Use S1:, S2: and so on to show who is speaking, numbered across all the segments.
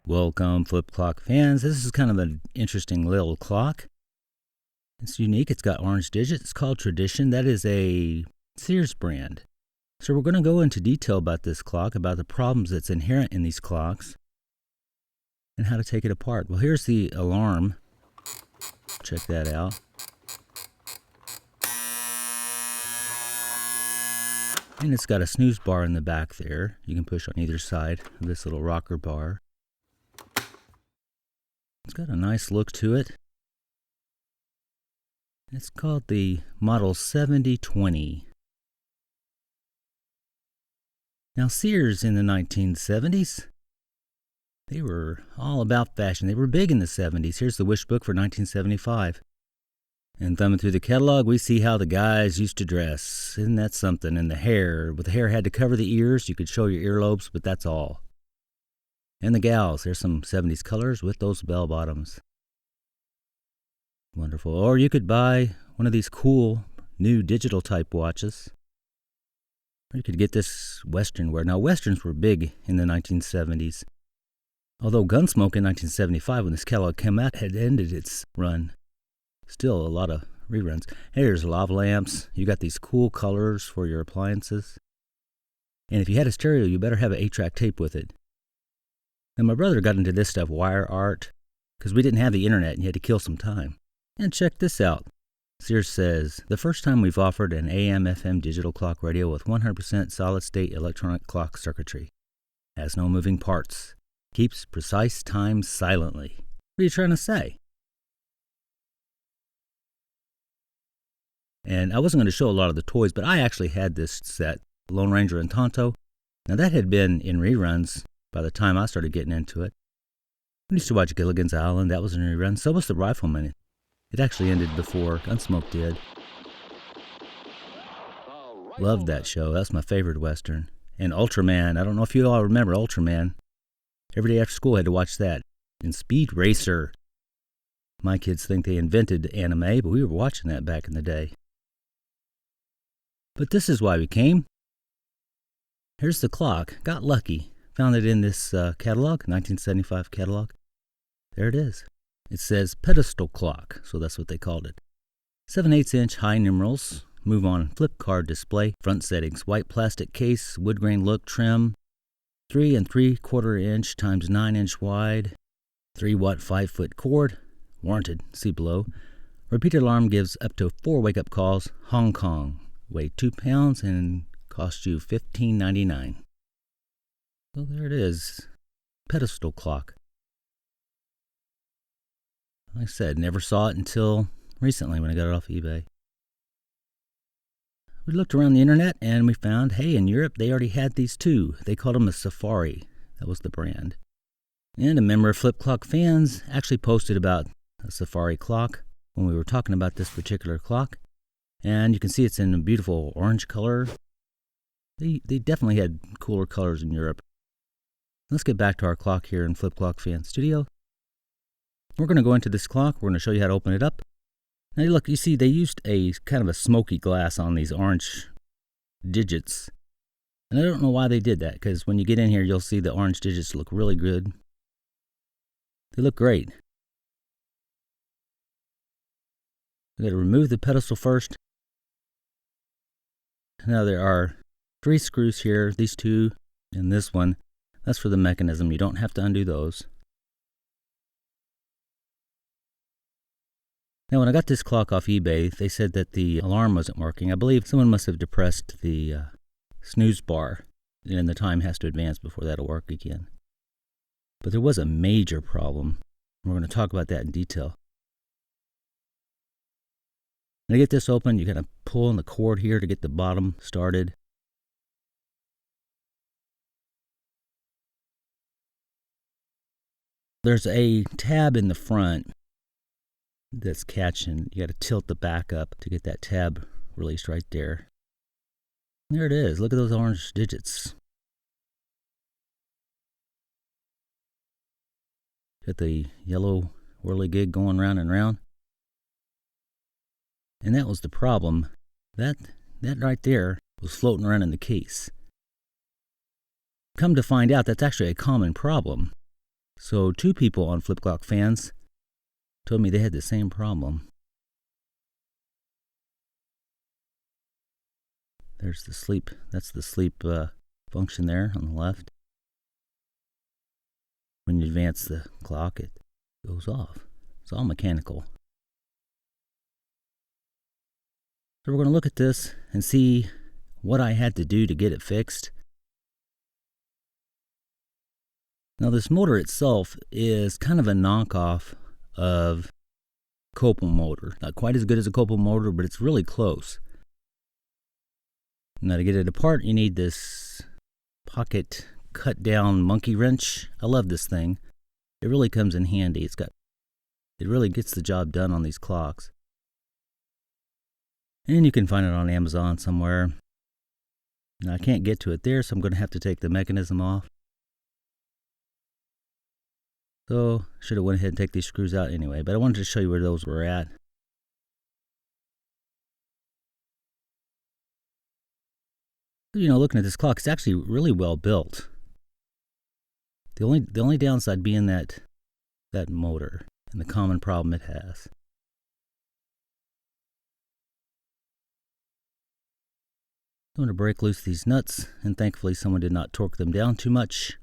S1: Welcome, flip clock fans. This is kind of an interesting little clock. It's unique. It's got orange digits. It's called Tradition. That is a Sears brand. So we're going to go into detail about this clock, about the problems that's inherent in these clocks, and how to take it apart. Well, here's the alarm. Check that out. And it's got a snooze bar in the back there. You can push on either side of this little rocker bar. It's got a nice look to it. It's called the Model 7020. Now, Sears in the 1970s, they were all about fashion. They were big in the 70s. Here's the wish book for 1975. And thumbing through the catalog, we see how the guys used to dress. Isn't that something? And the hair. But the hair had to cover the ears. You could show your earlobes, but that's all. And the gals. There's some 70s colors with those bell bottoms. Wonderful. Or you could buy one of these cool new digital type watches. Or you could get this Western wear. Now, Westerns were big in the 1970s. Although Gunsmoke in 1975, when this catalog came out, had ended its run. Still a lot of reruns. Hey, there's lava lamps. You got these cool colors for your appliances. And if you had a stereo, you better have an 8-track tape with it. And my brother got into this stuff, wire art, because we didn't have the internet and you had to kill some time. And check this out. Sears says, the first time we've offered an AM/FM digital clock radio with 100% solid-state electronic clock circuitry. Has no moving parts. Keeps precise time silently. What are you trying to say? And I wasn't going to show a lot of the toys, but I actually had this set, Lone Ranger and Tonto. Now that had been in reruns by the time I started getting into it. I used to watch Gilligan's Island. That was in rerun. So was The Rifleman. It actually ended before Gunsmoke did. Loved that show. That's my favorite Western. And Ultraman. I don't know if you all remember Ultraman. Every day after school I had to watch that. And Speed Racer. My kids think they invented anime, but we were watching that back in the day. But this is why we came. Here's the clock. Got lucky. Found it in this catalog, 1975 catalog. There it is. It says pedestal clock, so that's what they called it. 7/8" high numerals. Move on. Flip card display. Front settings. White plastic case. Wood grain look trim. 3 3/4 inch times 9 inch wide. 3-watt 5-foot cord. Warranted. See below. Repeater alarm gives up to 4 wake-up calls. Hong Kong. Weigh 2 pounds and cost you $15.99. So there it is. Pedestal clock. Like I said, never saw it until recently when I got it off eBay. We looked around the internet and we found, hey, in Europe they already had these too. They called them a Safari. That was the brand. And a member of Flip Clock Fans actually posted about a Safari clock when we were talking about this particular clock. And you can see it's in a beautiful orange color. They definitely had cooler colors in Europe. Let's get back to our clock here in Flip Clock Fan Studio. We're going to go into this clock. We're going to show you how to open it up. Now look, you see they used a kind of a smoky glass on these orange digits. And I don't know why they did that, because when you get in here, you'll see the orange digits look really good. They look great. We've got to remove the pedestal first. Now there are 3 screws here, these 2 and this one. That's for the mechanism. You don't have to undo those. Now when I got this clock off eBay, they said that the alarm wasn't working. I believe someone must have depressed the snooze bar, and the time has to advance before that'll work again. But there was a major problem. We're going to talk about that in detail. Now to get this open, you got to pull on the cord here to get the bottom started. There's a tab in the front that's catching. You got to tilt the back up to get that tab released right there. There it is. Look at those orange digits. Got the yellow whirligig going round and round. And that was the problem. That right there was floating around in the case. Come to find out, that's actually a common problem. So 2 people on flip clock fans told me they had the same problem. There's the sleep. That's the sleep function there on the left. When you advance the clock, it goes off. It's all mechanical. So we're going to look at this and see what I had to do to get it fixed. Now this motor itself is kind of a knockoff of Copal motor. Not quite as good as a Copal motor, but it's really close. Now to get it apart, you need this pocket cut down monkey wrench. I love this thing. It really comes in handy. It really gets the job done on these clocks. And you can find it on Amazon somewhere. Now I can't get to it there, so I'm going to have to take the mechanism off. So I should have went ahead and take these screws out anyway, but I wanted to show you where those were at. Looking at this clock, it's actually really well built. The only downside being that motor and the common problem it has. I'm going to break loose these nuts, and thankfully someone did not torque them down too much.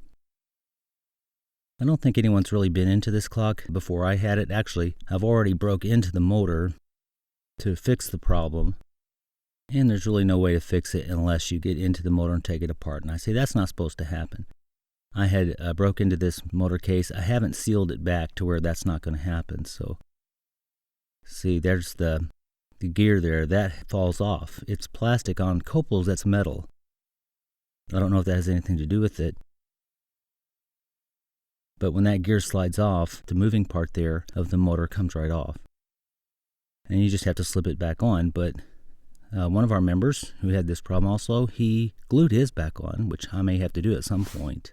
S1: I don't think anyone's really been into this clock before I had it. Actually, I've already broke into the motor to fix the problem, and there's really no way to fix it unless you get into the motor and take it apart. And I say that's not supposed to happen. I had broke into this motor case. I haven't sealed it back to where that's not going to happen. So, see, there's the gear there. That falls off. It's plastic. On Copals, that's metal. I don't know if that has anything to do with it. But when that gear slides off, the moving part there of the motor comes right off. And you just have to slip it back on. But one of our members who had this problem also, he glued his back on, which I may have to do at some point.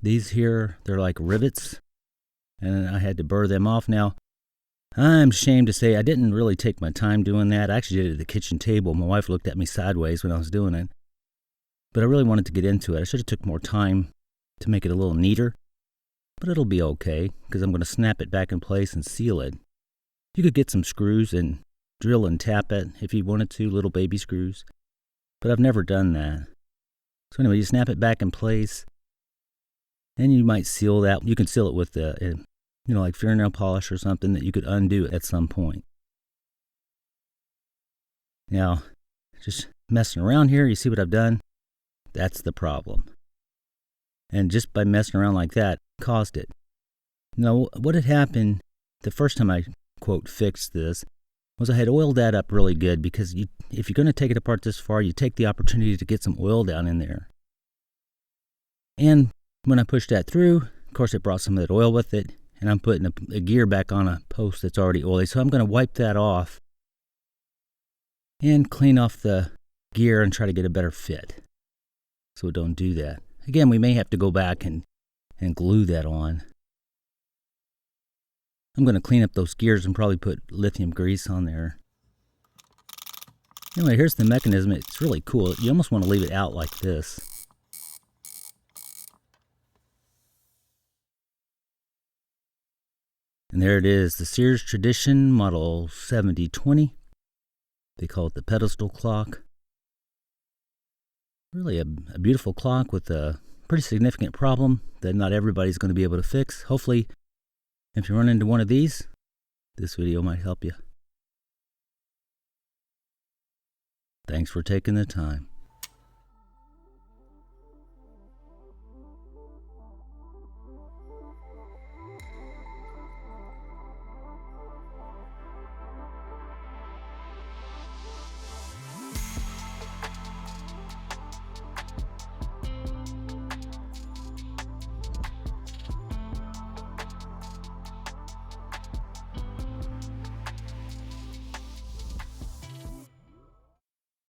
S1: These here, they're like rivets, and I had to burr them off. Now, I'm ashamed to say I didn't really take my time doing that. I actually did it at the kitchen table. My wife looked at me sideways when I was doing it. But I really wanted to get into it. I should have took more time to make it a little neater. But it'll be okay, because I'm going to snap it back in place and seal it. You could get some screws and drill and tap it if you wanted to, little baby screws. But I've never done that. So anyway, you snap it back in place. And you might seal that. You can seal it with like fingernail polish or something that you could undo at some point. Now, just messing around here, you see what I've done? That's the problem. And just by messing around like that, caused it. Now, what had happened the first time I, quote, fixed this, was I had oiled that up really good, because if you're going to take it apart this far, you take the opportunity to get some oil down in there. And when I pushed that through, of course it brought some of that oil with it, and I'm putting a gear back on a post that's already oily. So I'm going to wipe that off and clean off the gear and try to get a better fit. So don't do that. Again, we may have to go back and glue that on. I'm going to clean up those gears and probably put lithium grease on there. Anyway, here's the mechanism. It's really cool. You almost want to leave it out like this. And there it is, the Sears Tradition Model 7020. They call it the pedestal clock. Really a beautiful clock with a pretty significant problem that not everybody's going to be able to fix. Hopefully, if you run into one of these, this video might help you. Thanks for taking the time.